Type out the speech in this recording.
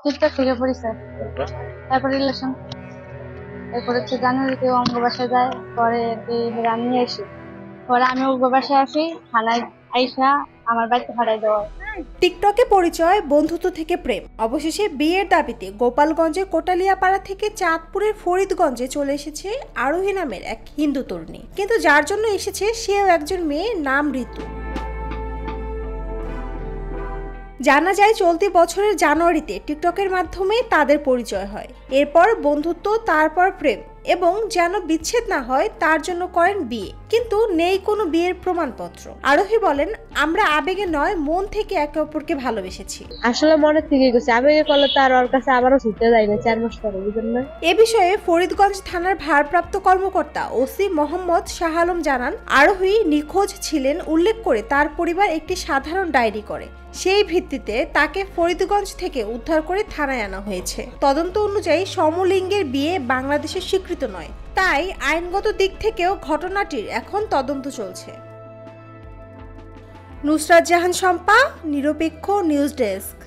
TikTok থেকে পরিচয়, তারপর রিলেশন, এরপর হচ্ছে জানুয়ারিতে অঙ্গ বাসায় যায়, পরে আমি নিয়ে আসি, পরে আমি অঙ্গ বাসায় আসি, থানায় আইসা আমার বাড়িতে ভাড়াই দেওয়া হয়। টিকটকে পরিচয়, বন্ধুত্ব থেকে প্রেম, অবশেষে বিয়ের দাবিতে গোপালগঞ্জের কোটালিয়াপাড়া থেকে চাঁদপুরের ফরিদগঞ্জে চলে এসেছে আরোহী নামের এক হিন্দু তরুণী। কিন্তু যার জন্য এসেছে সেও একজন মেয়ে, নাম ঋতু। জানা যায় চলতি বছরের জানুয়ারিতে টিকটকের মাধ্যমে তাদের পরিচয় হয়, এরপর বন্ধুত্ব, তারপর প্রেম, এবং যেন বিচ্ছেদ না হয় তার জন্য করেন বিয়ে। কিন্তু নেই কোনো বিয়ের প্রমাণপত্র। আরোহী বলেন, আমরা আবেগে নয়, মন থেকে একে অপরকে ভালোবেসেছি। আসলে মনে থেকে গেছে, আবেগে করলে তো আর ওর কাছে আবারও ছুটতে যাই না 4 মাস পরে, বুঝলেন না? এ বিষয়ে ফরিদগঞ্জ থানার ভারপ্রাপ্ত কর্মকর্তা ওসি মোহাম্মদ শাহ আলম জানান, আরোহী নিখোঁজ ছিলেন উল্লেখ করে তার পরিবার একটি সাধারণ ডায়েরি করে। সেই ভিত্তিতে তাকে ফরিদগঞ্জ থেকে উদ্ধার করে থানায় আনা হয়েছে। তদন্ত অনুযায়ী সমলিঙ্গের বিয়ে বাংলাদেশে স্বীকৃত নয়, তাই আইনগত দিক থেকেও ঘটনাটির এখন তদন্ত চলছে। নুসরাত জাহান শম্পা, নিরপেক্ষ নিউজ ডেস্ক।